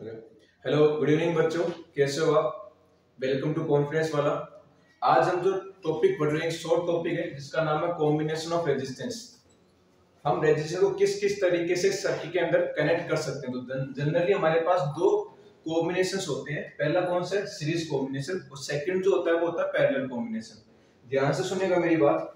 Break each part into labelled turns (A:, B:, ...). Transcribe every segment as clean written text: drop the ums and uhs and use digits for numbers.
A: Hello hello, good evening बच्चों, कैसे हो आप। वेलकम टू कॉन्फ्रेंस वाला। आज हम जो टॉपिक पढ़ रहे हैं, एक शॉर्ट टॉपिक है जिसका नाम है कॉम्बिनेशन ऑफ रेजिस्टेंस। हम रेजिस्टेंस को किस किस तरीके से सर्किट के अंदर कनेक्ट कर सकते हैं। तो जनरली हमारे पास दो कॉम्बिनेशंस होते हैं। पहला कौन सा है, सीरीज कॉम्बिनेशन, और सेकंड जो होता है वो होता है पैरेलल कॉम्बिनेशन। ध्यान से सुनिएगा मेरी बात।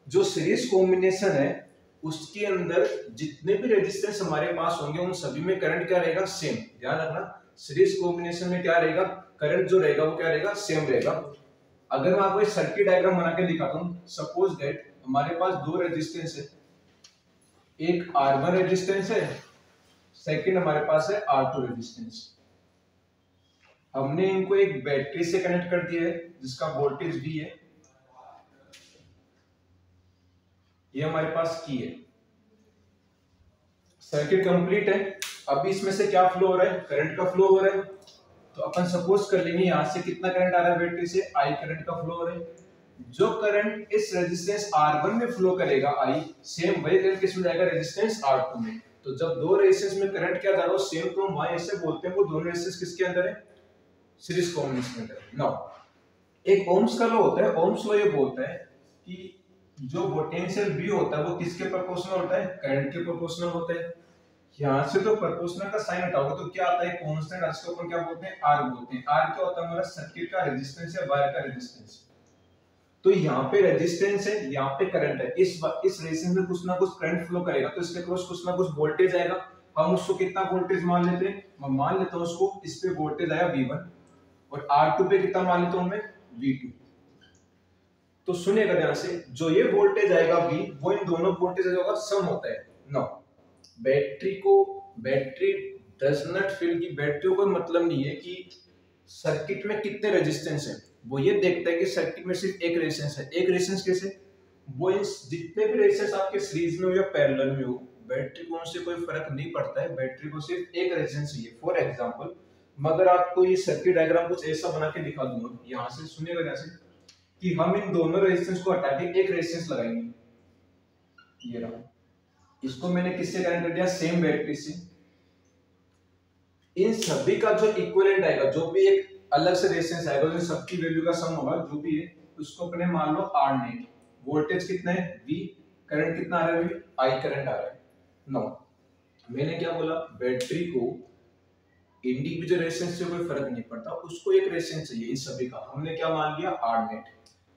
A: जो सीरीज कॉम्बिनेशन है उसके अंदर जितने भी रेजिस्टेंस हमारे पास होंगे उन सभी में करंट क्या रहेगा, सेम। ध्यान रखना, सीरीज कॉम्बिनेशन में क्या रहेगा, करंट जो रहेगा वो क्या रहेगा, सेम रहेगा। अगर मैं आपको एक सर्किट डायग्राम बना के दिखाता हूं, सपोज दैट हमारे पास दो रेजिस्टेंस है, एक R1 रेजिस्टेंस है, सेकंड हमारे पास है R2 रेजिस्टेंस। हमने इनको एक बैटरी से कनेक्ट कर दिया है जिसका वोल्टेज V है, ये हमारे पास की है। सर्किट कंप्लीट है। अभी इसमें से क्या फ्लो हो रहा है, करंट का फ्लो हो रहा है। तो अपन सपोज कर लेंगे यहां से कितना करंट आ रहा है, बैटरी से I करंट का फ्लो हो रहा है। जो करंट इस रेजिस्टेंस R1 में फ्लो करेगा I, सेम वही करंट किसमें जाएगा, रेजिस्टेंस R2 में। तो जब दो रेजिस्टेंस में करंट क्या जा रहा हो सेम, तो हम वहां ऐसे बोलते हैं वो दोनों रेजिस्टेंस किसके अंदर है, सीरीज कॉम्बिनेशन के अंदर। नाउ एक ओम्स का लॉ होता है। ओम्स लॉ ये बोलता है कि जो पोटेंशियल V होता है वो किसके प्रोपोर्शनल होता है, करंट के प्रोपोर्शनल होता है। यहां से तो प्रोपोर्शनल का साइन हटाओगे तो क्या आता है, कांस्टेंट। इसको अपन क्या बोलते हैं, R बोलते हैं। R क्या होता है, हमारा सर्किट का रेजिस्टेंस या वायर का रेजिस्टेंस। तो यहाँ पे रेजिस्टेंस है, यहाँ पे करंट है। इस रेजिस्टेंस में कुछ ना कुछ करंट फ्लो करेगा, तो इसके क्रॉस कुछ ना कुछ वोल्टेज आएगा। हम उसको कितना वोल्टेज मान लेते हैं, मैं मान लेता हूँ उसको, इस पे वोल्टेज आया V1 और R2 पे कितना मान लेता हूँ मैं, V2। तो सुनिएगा ध्यान से, जो ये वोल्टेज आएगा V, वो इन दोनों वोल्टेज का सम होता है। No, battery does not feel की बैटरी को मतलब नहीं है कि सर्किट में कितने रेजिस्टेंस है। वो ये देखता है कि सर्किट में सिर्फ एक रेजिस्टेंस है। एक रेजिस्टेंस कैसे, वो इन जितने भी रेजिस्टेंस आपके सीरीज में हो या पैरेलल में हो, बैटरी को उनसे कोई फर्क नहीं पड़ता है। बैटरी को सिर्फ एक रेजिस्टेंस चाहिए। फॉर एग्जांपल, मगर आपको ये सर्किट डायग्राम कुछ ऐसा बना के दिखा दूंगा, यहां से सुनिएगा जैसे कि हम इन दोनों रेजिस्टेंस को हटा के एक रेजिस्टेंस लगाएंगे। ये रहा, इसको मैंने किससे कनेक्ट कर दिया, सेम बैटरी से। इन सभी का जो इक्विवेलेंट आएगा, जो भी एक अलग से रेजिस्टेंस आएगा, जो सबकी वैल्यू का सम होगा, जो भी है उसको अपने मान लो R नेट। वोल्टेज कितना है V, करंट कितना आ रहा है, I करंट आ रहा है। नो, मैंने क्या बोला, बैटरी को इंडिविजुअल रेजिस्टेंस से कोई फर्क नहीं पड़ता, उसको एक रेजिस्टेंस चाहिए इन सभी का। हमने क्या मान लिया, R नेट।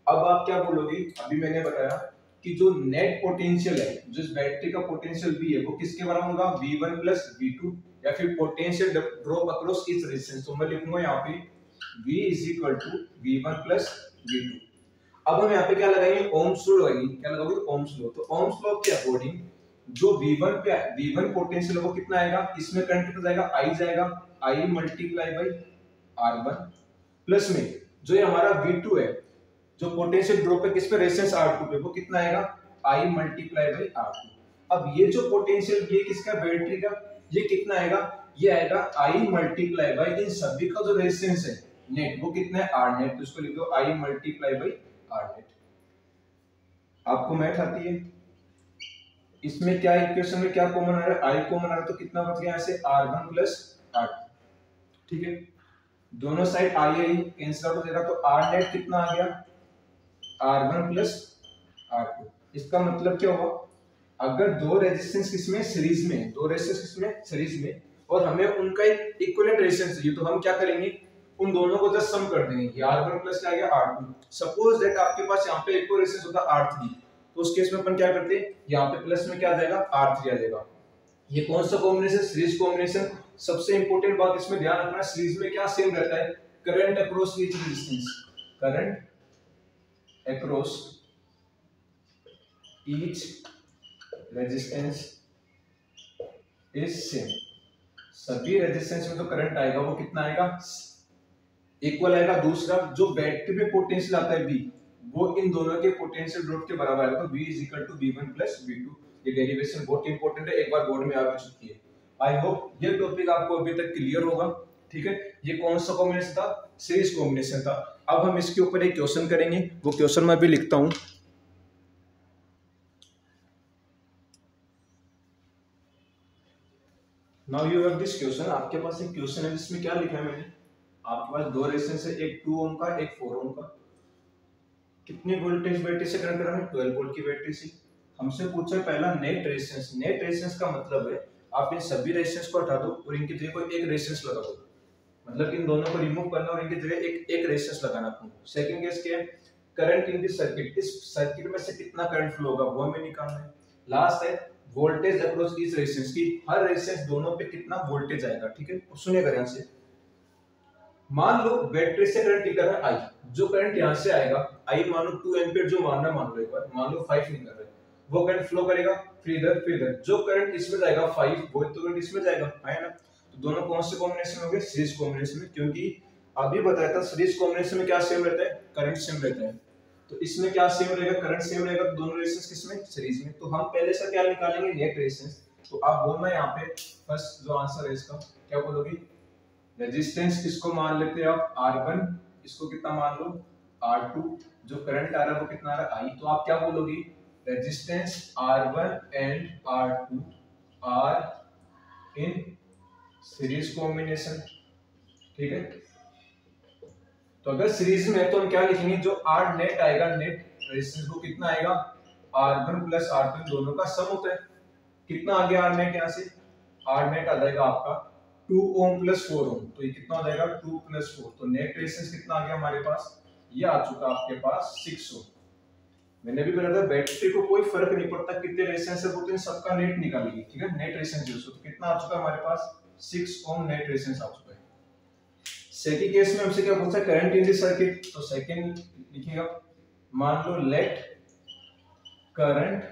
A: अब आप क्या बोलोगे, अभी मैंने बताया कि जो नेट पोटेंशियल है, जो इस बैटरी का पोटेंशियल V है, वो किसके बराबर होगा, V1 प्लस V2, या फिर पोटेंशियल ड्रॉप अक्रॉस इस रेजिस्टेंस। तो मैं लिखूंगा यहाँ पे V is equal to V1 plus V2। अब हम यहाँ पे क्या लगाएंगे, ओम्स लॉ लगाएंगे। क्या लगाओगे, ओम्स लॉ। तो ओम्स लॉ के अकॉर्डिंग जो V1 पोटेंशियल है वो कितना आएगा, इसमें करंट कितना जाएगा, I जाएगा, I multiply by R1 plus में जो ये हमारा V2 है, जो पोटेंशियल ड्रॉप है किस पे, रेजिस्टेंस R2 पे, वो कितना आएगा, I मल्टीप्लाई बाई R2। अब ये जो पोटेंशियल ये किसका, बैटरी का, ये कितना आएगा, ये आएगा I मल्टीप्लाई बाई इन सभी का जो रेजिस्टेंस है नेट, वो कितना है, R नेट। तो इसको लिख दो I multiply by R net. आपको मैथ आती है, इसमें क्या इक्वेशन में क्या कॉमन आ रहा है, I कॉमन आ रहा है, तो कितना बच गया ऐसे, R1 प्लस R2। ठीक है, दोनों साइड I कैंसिल आउट हो जाएगा, तो R नेट कितना आ गया, R1 प्लस R2। इसका मतलब क्या हुआ, अगर दो रेजिस्टेंस किसमें, सीरीज में, दो रेजिस्टेंस किसमें, सीरीज में, और हमें उनका एक इक्विवेलेंट रेजिस्टेंस चाहिए, तो हम क्या करेंगे, उन दोनों को जस्ट सम कर देंगे। ये R1 प्लस क्या आ गया, R2। सपोज दैट आपके पास यहाँ पे एक और रेजिस्टेंस होता है R3, तो उस केस में अपन क्या करते हैं, यहाँ पे प्लस में क्या आ जाएगा, R3 आ जाएगा। ये कौन सा कॉम्बिनेशन, सीरीज कॉम्बिनेशन। सबसे इंपॉर्टेंट बात इसमें ध्यान रखना, सीरीज में क्या सेम रहता है, current across each resistance, current across each resistance is same. सभी रेजिस्टेंस में जो करंट आएगा वो कितना आएगा, इक्वल आएगा। दूसरा, जो बैटरी में पोटेंशियल आता है V, वो इन दोनों के पोटेंशियल ड्रॉप के बराबर आएगा। तो V is equal to V1 plus V2। ये डेरिवेशन बहुत इंपॉर्टेंट है, एक बार बोर्ड में आ भी चुकी है। आई होप ये टॉपिक आपको अभी तक क्लियर होगा। ठीक है, ये कौन सा कॉम्बिनेशन था, सीरीज कॉम्बिनेशन था। अब हम इसके ऊपर एक क्वेश्चन करेंगे, वो क्वेश्चन मैं भी लिखता हूं। Now you have this question, आपके पास एक क्वेश्चन है जिसमें क्या लिखा है मैंने, आपके पास दो रेजिस्टेंस है, एक 2 ओम का एक 4 ओम का। कितनी वोल्टेज बैटरी से करंट करा है? 12 वोल्ट की बैटरी से। हमसे पूछा है पहला नेट रेजिस्टेंस। नेट रेजिस्टेंस का मतलब है आप इन सभी रेजिस्टेंस को हटा दो और इनकी जगह कोई एक रेजिस्टेंस लगा दो, मतलब इन दोनों को रिमूव करना और इनकी जगह एक एक रेजिस्टेंस लगाना आपको। सेकंड केस क्या है, करंट इन द सर्किट, इस सर्किट में से कितना करंट फ्लो होगा वो हमें निकालना है। लास्ट है वोल्टेज अक्रॉस ईच रेजिस्टेंस की, हर रेजिस्टेंस दोनों पे कितना वोल्टेज आएगा। ठीक है, सुनिएगा ध्यान से। मान लो बैटरी से करंट निकल रहा है आई, जो करंट यहां से आएगा आई मान लो 2 एम्पीयर जो मानना, मान लो एक बार, मान लो 5 निकल रहा है, वो करंट फ्लो करेगा फिर इधर फिर इधर, जो करंट इसमें जाएगा 5 वो तो करंट इसमें जाएगा, है ना। तो दोनों कौन से कॉम्बिनेशन हो गए? सीरीज कॉम्बिनेशन में, क्योंकि अभी बताया था सीरीज कॉम्बिनेशन में क्या सेम रहता है? करंट सेम रहता है। तो इसमें क्या सेम रहेगा? करंट सेम रहेगा, तो दोनों रेजिस्टेंस किसमें? सीरीज में। तो हम पहले से क्या निकालेंगे? Net resistance. तो आप बोलना यहाँ पे फर्स्ट जो आंसर है इसका क्या बोलोगे? रेजिस्टेंस किसको मान लेते हैं आप? R1, इसको कितना मान लो? R2, जो करंट आ रहा है वो कितना आ रहा है? I। तो आप क्या बोलोगे? Resistance R1 and R2 are in series combination. ठीक है, तो अगर सीरीज में है तो हम क्या लिखेंगे? जो R नेट आएगा, नेट रेजिस्टेंस को कितना आएगा? R1 प्लस R2 दोनों का सम होता है। कितना आ गया R नेट? यहाँ से R नेट आ जाएगा आपका 2 ओम प्लस 4 ओम, तो ये कितना हो जाएगा? 2 प्लस 4, तो नेट रेजिस्टेंस कितना आ गया हमारे पास? ये आ चुका आपके पास 6 ओम। मैंने भी बोला था बैटरी को कोई फर्क नहीं पड़ता कितने रेजिस्टेंस है, वो तो इन सबका नेट निकालेगी। ठीक है, नेट रेजिस्टेंस यूज, तो कितना आ चुका हमारे पास? 6 ओम नेट रेजिस्टेंस आ चुका है। सेकंड केस में हमसे क्या पूछा? करंट इन द सर्किट, तो सेकंड लिखिएगा, मान लो let current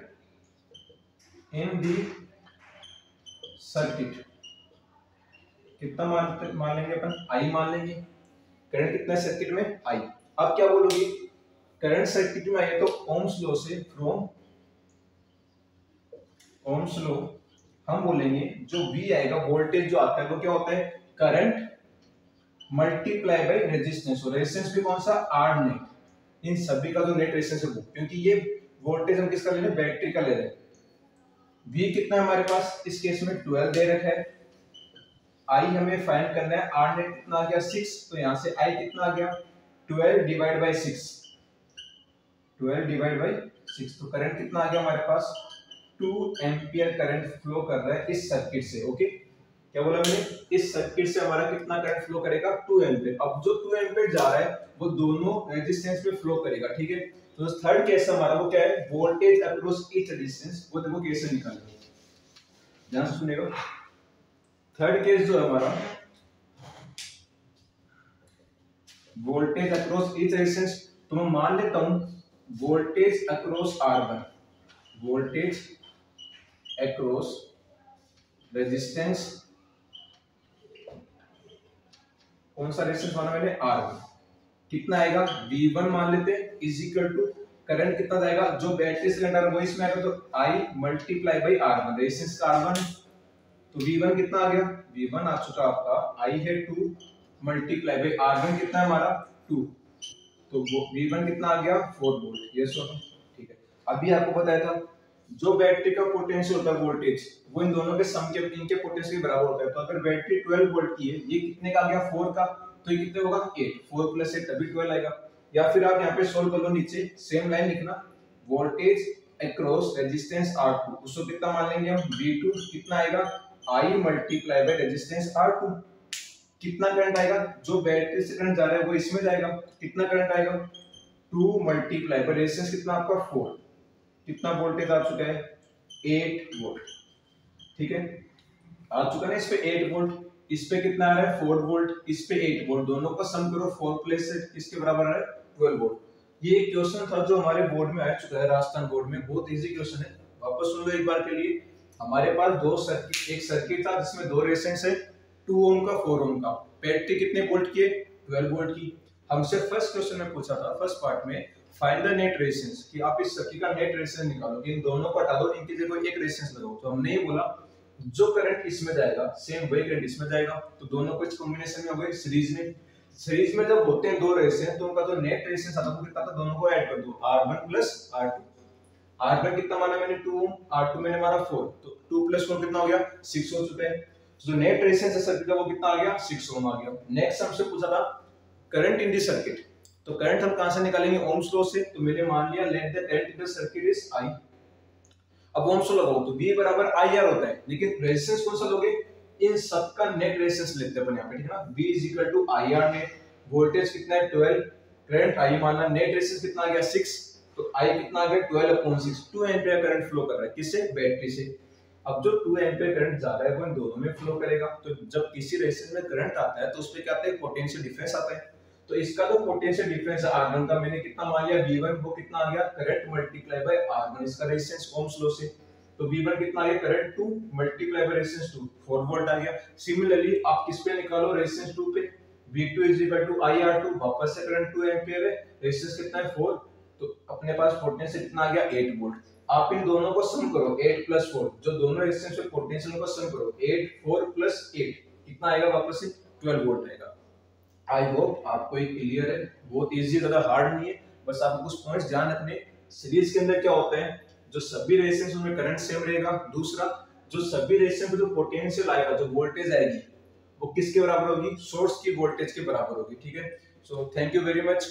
A: in the circuit, कितना मान लेंगे अपन? आई मान लेंगे। करंट कितना है सर्किट में? आई। अब क्या बोलोगे? करंट सर्किट में आए तो ओम्स लॉ से, फ्रॉम ओम्स लॉ हम बोलेंगे जो V आएगा, वोल्टेज जो आता है वो क्या होता है? Current multiply by resistance. और रेजिस्टेंस भी कौन सा? R net. इन सभी का जो नेट रेजिस्टेंस है वो, क्योंकि ये वोल्टेज हम किसका ले रहे हैं? बैटरी का ले रहे हैं। V कितना है हमारे पास? इस केस में 12 दे रखा है। आई हमें फाइंड करना है, R नेट कितना आ गया? 6, तो यहां से I कितना आ गया? 12 डिवाइड बाय 6, 12 डिवाइड बाय 6, तो करंट कितना आ गया हमारे पास? 2 एम्पियर करंट फ्लो कर रहा है इस सर्किट से। ओके, क्या बोला मैंने? इस सर्किट से हमारा कितना करंट फ्लो करेगा? 2 एम्पियर। अब जो 2 एम्पियर जा रहा है वो दोनों रेजिस्टेंस में फ्लो करेगा। ठीक है, तो थर्ड केस हमारा वो क्या है? वोल्टेज अक्रॉस ईच रेजिस्टेंस, वो देखो कैसे निकालेंगे, ध्यान से सुनिएगा। थर्ड केस जो है हमारा वोल्टेज अक्रॉस ईच रेजिस्टेंस, तो मैं मान लेता हूं voltage across R1, voltage across resistance, कौन सा रेजिस्टेंस माना मैंने? R1। कितना आएगा? V1 मान लेते हैं इज इक्वल टू करंट कितना जाएगा? जो बैटरी से करंट आ रहा है वो इसमें आएगा, तो I multiply by R1, resistance का R1, तो V1 कितना आ गया? V1 आ चुका आपका, I है 2 मल्टीप्लाई बाई R1 कितना है हमारा? 2, तो V1 कितना आ गया? 4 वोल्ट। ये सो ठीक है। अभी आपको बताया था जो बैटरी का पोटेंशियल होता है, वोल्टेज, वो इन दोनों के सम के, इनके पोटेंशियल के बराबर होता है। तो अगर बैटरी 12 वोल्ट की है, ये कितने का आ गया? 4 का, तो ये कितने होगा? 8, 4 प्लस 8 तभी 12 आएगा। या फिर आप यहाँ पे सोल्व कर लो, नीचे सेम लाइन लिखना, वोल्टेज अक्रॉस रेजिस्टेंस R2, उसको कितना मान लेंगे हम? V2 कितना आएगा? I multiply by resistance R2। कितना करंट आएगा? जो बैटरी से करंट जा रहा है वो इसमें जाएगा, कितना करंट आएगा? 2 मल्टीप्लाई बाय रेजिस्टेंस कितना आपका? 4, कितना वोल्टेज आ चुका है? 8 वोल्ट। ठीक है, आ चुका ना इस पे 8 वोल्ट, इस पे कितना आ रहा है? 4 वोल्ट, इस पे 8 वोल्ट, दोनों का सम करो, 4 प्लस 8 किसके बराबर आ रहा है? 12 वोल्ट। ये एक क्वेश्चन था जो हमारे बोर्ड में आ चुका है, राजस्थान बोर्ड में, बहुत इजी क्वेश्चन है, वापस सुन लो एक बार के लिए। हमारे पास दो सर्किट, एक सर्किट था जिसमें दो रेजिस्टेंस है, 2 ओम का 4 ओम का, बैटरी कितने वोल्ट की है? 12 वोल्ट की। हमसे फर्स्ट क्वेश्चन में पूछा था, फर्स्ट पार्ट में, फाइंड द नेट रेजिस्टेंस, कि आप इस सर्किट का नेट रेजिस्टेंस निकालो, इन दोनों को हटा दो, इनकी जगह एक रेजिस्टेंस लगाओ। तो हमने ये बोला जो करंट इसमें जाएगा सेम वही करंट इसमें जाएगा, तो दोनों को इस कॉम्बिनेशन में हो गए सीरीज में। सीरीज में जब होते हैं दो रेजिस्टेंस तो उनका जो नेट रेजिस्टेंस आता है वो कितना आता है? दोनों को ऐड कर दो, R1 प्लस R2। R1 कितना माना मैंने? 2 ओम, R2 मैंने माना 4, तो 2 प्लस 4 कितना हो गया? 6 हो चुका है। जो नेट रेजिस्टेंस है सर्किट का वो कितना आ गया 6 ओम आ गया। नेक्स्ट हमसे पूछा था करंट इन दी सर्किट, तो करंट हम कहां से निकालेंगे ओम्स लॉ से। तो मैंने मान लिया let the current in the circuit is I. अब ओम्स लॉ लगाओ तो V बराबर IR होता है, लेकिन रेजिस्टेंस कौन सा लोगे, इन सब का नेट रेजिस्टेंस लेते हैं अपन यहां पे, ठीक है ना। V is equal to IR net, voltage कितना है 12, करंट I मानना, नेट रेजिस्टेंस कितना आ गया 6, तो I कितना आ गया 12/6, 2 एंपियर करंट फ्लो कर रहा है किससे, बैटरी से। अब जो 2 एंपियर करंट जा रहा है वो इन दोनों में फ्लो करेगा, तो जब किसी रेजिस्टेंस में करंट आता है तो उस पे क्या आता है, पोटेंशियल डिफरेंस आता है। तो इसका जो पोटेंशियल डिफरेंस है R1 का मैंने कितना मान लिया V1, वो कितना आ गया करंट मल्टीप्लाई बाय R1, इसका रेजिस्टेंस ओम्स लॉ से। तो V1 कितना आ गया current 2 multiply by resistance 2, 4 volt आ गया। सिमिलरली आप किस पे निकालो, रेजिस्टेंस 2 पे, V2 is equal to IR2, वापस से करंट 2 एंपियर है, रेजिस्टेंस कितना है 4, तो अपने पास पोटेंशियल कितना आ गया 8 वोल्ट। आप इन दोनों को सम करो 8 प्लस 4, जो दोनों रेजिस्टेंस पे पोटेंशियल को सम करो 8 4 प्लस 8 कितना आएगा, वापस से 12 वोल्ट आएगा। आई होप आपको ये क्लियर है, बहुत इजी, ज्यादा हार्ड नहीं है, बस आपको कुछ पॉइंट्स ध्यान रखने। सीरीज के अंदर क्या होता है, जो सभी रेजिस्टेंस उनमें करंट सेम रहेगा, दूसरा जो सभी रेजिस्टेंस में जो पोटेंशियल आएगा, जो वोल्टेज आएगी वो किसके बराबर होगी, सोर्स की वोल्टेज के बराबर होगी, ठीक है। So thank you very much.